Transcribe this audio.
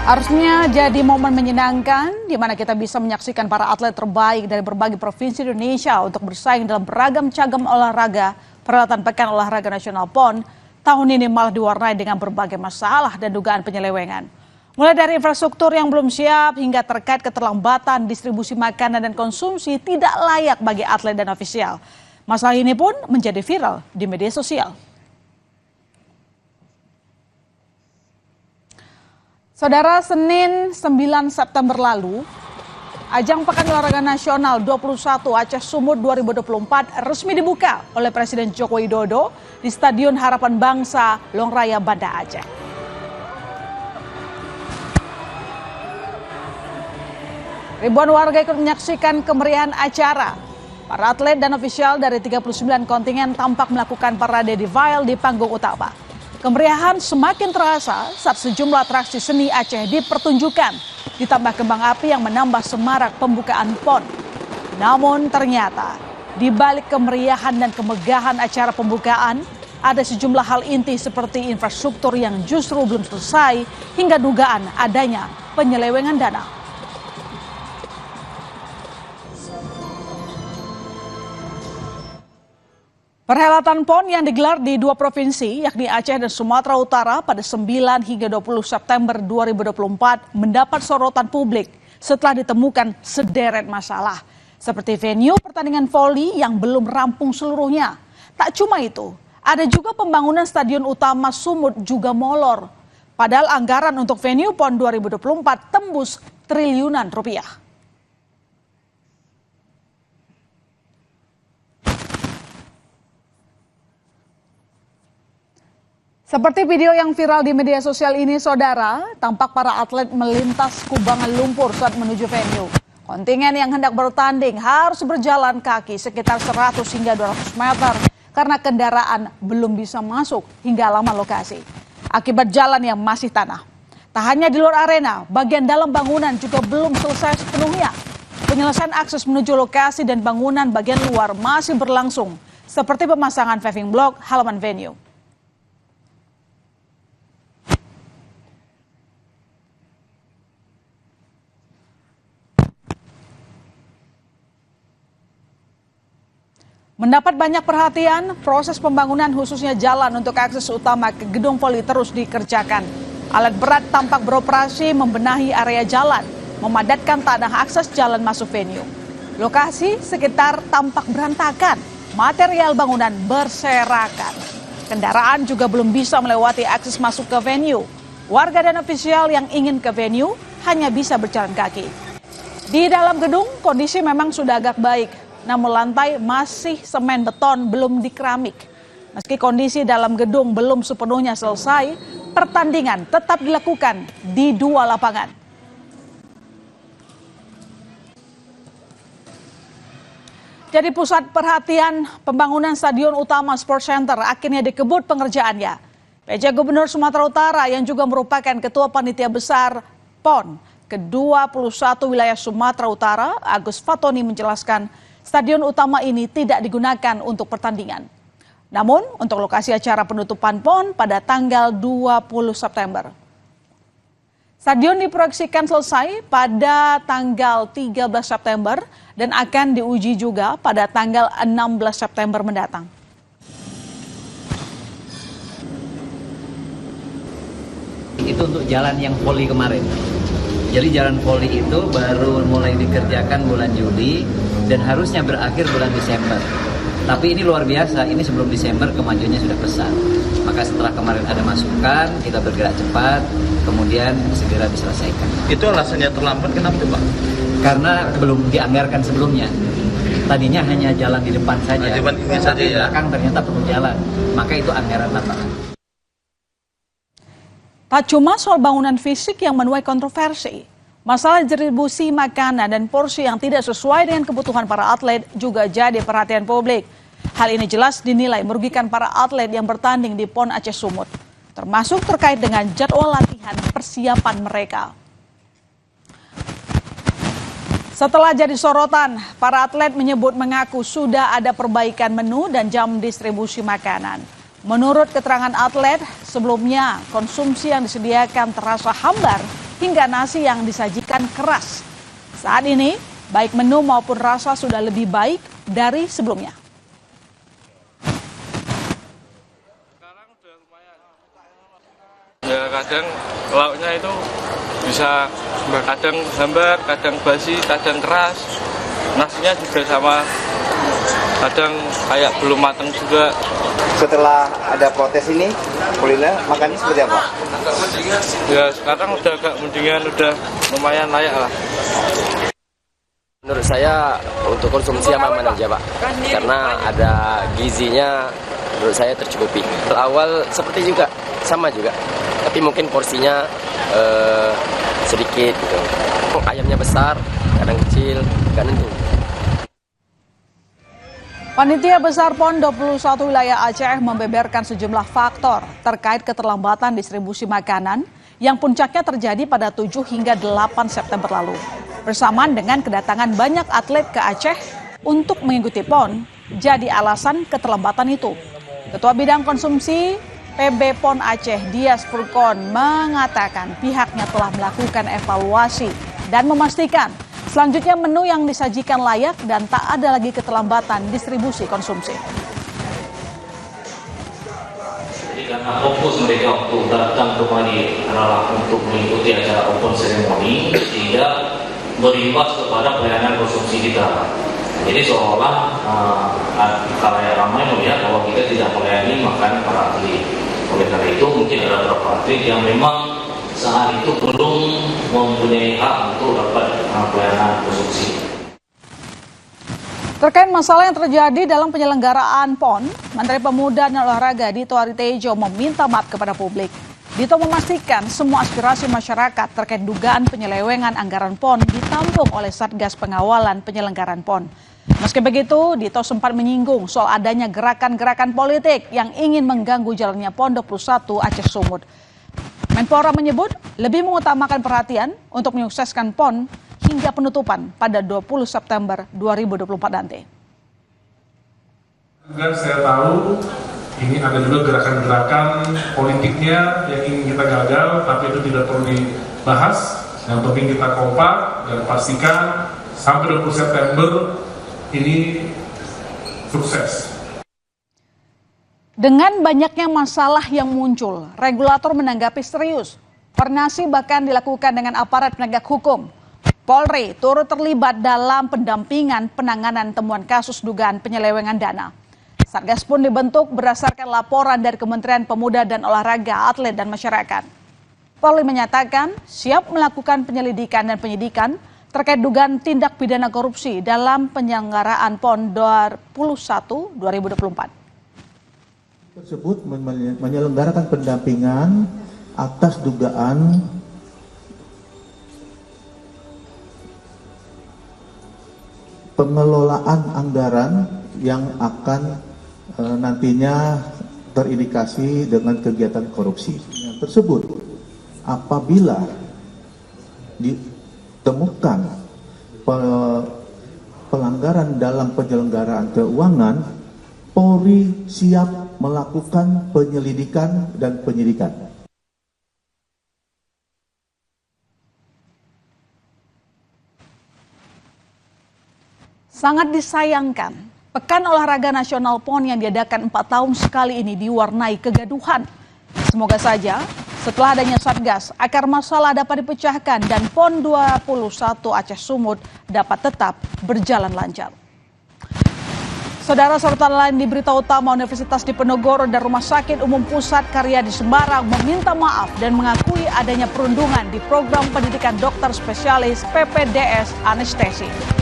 Harusnya jadi momen menyenangkan di mana kita bisa menyaksikan para atlet terbaik dari berbagai provinsi Indonesia untuk bersaing dalam beragam cagam olahraga perhelatan Pekan Olahraga Nasional PON. Tahun ini malah diwarnai dengan berbagai masalah dan dugaan penyelewengan. Mulai dari infrastruktur yang belum siap hingga terkait keterlambatan distribusi makanan dan konsumsi tidak layak bagi atlet dan ofisial. Masalah ini pun menjadi viral di media sosial. Saudara, Senin 9 September lalu, ajang Pekan Olahraga Nasional 21 Aceh Sumut 2024 resmi dibuka oleh Presiden Joko Widodo di Stadion Harapan Bangsa Longraya, Banda Aceh. Ribuan warga ikut menyaksikan kemeriahan acara. Para atlet dan ofisial dari 39 kontingen tampak melakukan parade defile di panggung utama. Kemeriahan semakin terasa saat sejumlah atraksi seni Aceh dipertunjukkan, ditambah kembang api yang menambah semarak pembukaan PON. Namun ternyata, di balik kemeriahan dan kemegahan acara pembukaan, ada sejumlah hal inti seperti infrastruktur yang justru belum selesai hingga dugaan adanya penyelewengan dana. Perhelatan PON yang digelar di dua provinsi, yakni Aceh dan Sumatera Utara pada 9 hingga 20 September 2024 mendapat sorotan publik setelah ditemukan sederet masalah. Seperti venue pertandingan voli yang belum rampung seluruhnya. Tak cuma itu, ada juga pembangunan Stadion Utama Sumut juga molor. Padahal anggaran untuk venue PON 2024 tembus triliunan rupiah. Seperti video yang viral di media sosial ini, saudara, tampak para atlet melintas kubangan lumpur saat menuju venue. Kontingen yang hendak bertanding harus berjalan kaki sekitar 100 hingga 200 meter karena kendaraan belum bisa masuk hingga halaman lokasi. Akibat jalan yang masih tanah. Tak hanya di luar arena, bagian dalam bangunan juga belum selesai sepenuhnya. Penyelesaian akses menuju lokasi dan bangunan bagian luar masih berlangsung, seperti pemasangan paving block halaman venue. Mendapat banyak perhatian, proses pembangunan khususnya jalan untuk akses utama ke gedung voli terus dikerjakan. Alat berat tampak beroperasi membenahi area jalan, memadatkan tanah akses jalan masuk venue. Lokasi sekitar tampak berantakan, material bangunan berserakan. Kendaraan juga belum bisa melewati akses masuk ke venue. Warga dan ofisial yang ingin ke venue hanya bisa berjalan kaki. Di dalam gedung kondisi memang sudah agak baik. Namun lantai masih semen beton belum dikeramik. Meski kondisi dalam gedung belum sepenuhnya selesai, pertandingan tetap dilakukan di dua lapangan. Jadi pusat perhatian pembangunan Stadion Utama Sports Center akhirnya dikebut pengerjaannya. PJ Gubernur Sumatera Utara yang juga merupakan Ketua Panitia Besar PON ke-21 wilayah Sumatera Utara, Agus Fatoni menjelaskan Stadion utama ini tidak digunakan untuk pertandingan. Namun untuk lokasi acara penutupan PON pada tanggal 20 September. Stadion diproyeksikan selesai pada tanggal 13 September dan akan diuji juga pada tanggal 16 September mendatang. Itu untuk jalan yang voli kemarin. Jadi jalan voli itu baru mulai dikerjakan bulan Juli dan harusnya berakhir bulan Desember. Tapi ini luar biasa, ini sebelum Desember kemajuannya sudah pesat. Maka setelah kemarin ada masukan, kita bergerak cepat, kemudian segera diselesaikan. Itu alasannya terlambat, kenapa Pak? Karena belum dianggarkan sebelumnya. Tadinya hanya jalan di depan saja, saja di belakang ternyata perlu jalan. Maka itu anggaran lapangan. Tak cuma soal bangunan fisik yang menuai kontroversi, masalah distribusi makanan dan porsi yang tidak sesuai dengan kebutuhan para atlet juga jadi perhatian publik. Hal ini jelas dinilai merugikan para atlet yang bertanding di PON Aceh Sumut, termasuk terkait dengan jadwal latihan persiapan mereka. Setelah jadi sorotan, para atlet menyebut mengaku sudah ada perbaikan menu dan jam distribusi makanan. Menurut keterangan atlet, sebelumnya konsumsi yang disediakan terasa hambar hingga nasi yang disajikan keras. Saat ini, baik menu maupun rasa sudah lebih baik dari sebelumnya. Ya kadang lauknya itu bisa kadang hambar, kadang basi, kadang keras. Nasinya juga sama, kadang kayak belum matang juga. Setelah ada protes ini, kuliner makannya seperti apa? Ya sekarang udah agak mendingan, udah lumayan layak lah. Menurut saya untuk konsumsi aman aja Pak, karena ada gizinya menurut saya tercukupi. Awal seperti juga, sama juga, tapi mungkin porsinya sedikit gitu. Ayamnya besar, kadang kecil, nggak nentu. Panitia Besar PON 21 wilayah Aceh membeberkan sejumlah faktor terkait keterlambatan distribusi makanan yang puncaknya terjadi pada 7 hingga 8 September lalu. Bersamaan dengan kedatangan banyak atlet ke Aceh untuk mengikuti PON, jadi alasan keterlambatan itu. Ketua Bidang Konsumsi PB PON Aceh, Dias Purkon, mengatakan pihaknya telah melakukan evaluasi dan memastikan selanjutnya menu yang disajikan layak dan tak ada lagi keterlambatan distribusi konsumsi. Jadi karena fokus mereka untuk datang kembali adalah untuk mengikuti acara open ceremony, sehingga berimbas kepada pelayanan konsumsi kita. Jadi seolah khalayak ramai melihat bahwa kita tidak melayani makanan para atlet. Oleh karena itu mungkin ada beberapa atlet yang memang saat itu belum mempunyai hak untuk dapat pelayanan konsumsi. Terkait masalah yang terjadi dalam penyelenggaraan PON, Menteri Pemuda dan Olahraga Dito Aritejo meminta maaf kepada publik. Dito memastikan semua aspirasi masyarakat terkait dugaan penyelewengan anggaran PON ditampung oleh Satgas Pengawalan Penyelenggaraan PON. Meski begitu, Dito sempat menyinggung soal adanya gerakan-gerakan politik yang ingin mengganggu jalannya PON 21 Aceh Sumut. Menpora menyebut lebih mengutamakan perhatian untuk menyukseskan PON hingga penutupan pada 20 September 2024 nanti. Dan saya tahu ini ada juga gerakan-gerakan politiknya yang ingin kita gagal, tapi itu tidak perlu dibahas. Yang penting kita kompak dan pastikan sampai 20 September ini sukses. Dengan banyaknya masalah yang muncul, regulator menanggapi serius. Koordinasi bahkan dilakukan dengan aparat penegak hukum. Polri turut terlibat dalam pendampingan penanganan temuan kasus dugaan penyelewengan dana. Satgas pun dibentuk berdasarkan laporan dari Kementerian Pemuda dan Olahraga, atlet dan masyarakat. Polri menyatakan siap melakukan penyelidikan dan penyidikan terkait dugaan tindak pidana korupsi dalam penyelenggaraan PON 21 2024. Tersebut menyelenggarakan pendampingan atas dugaan pengelolaan anggaran yang akan nantinya terindikasi dengan kegiatan korupsi. Tersebut apabila ditemukan pelanggaran dalam penyelenggaraan keuangan, Polri siap melakukan penyelidikan dan penyidikan. Sangat disayangkan, Pekan Olahraga Nasional PON yang diadakan 4 tahun sekali ini diwarnai kegaduhan. Semoga saja setelah adanya Satgas, akar masalah dapat dipecahkan dan PON 21 Aceh Sumut dapat tetap berjalan lancar. Saudara, sorotan lain di berita utama, Universitas Diponegoro dan Rumah Sakit Umum Pusat Karya di Semarang meminta maaf dan mengakui adanya perundungan di program pendidikan dokter spesialis PPDS anestesi.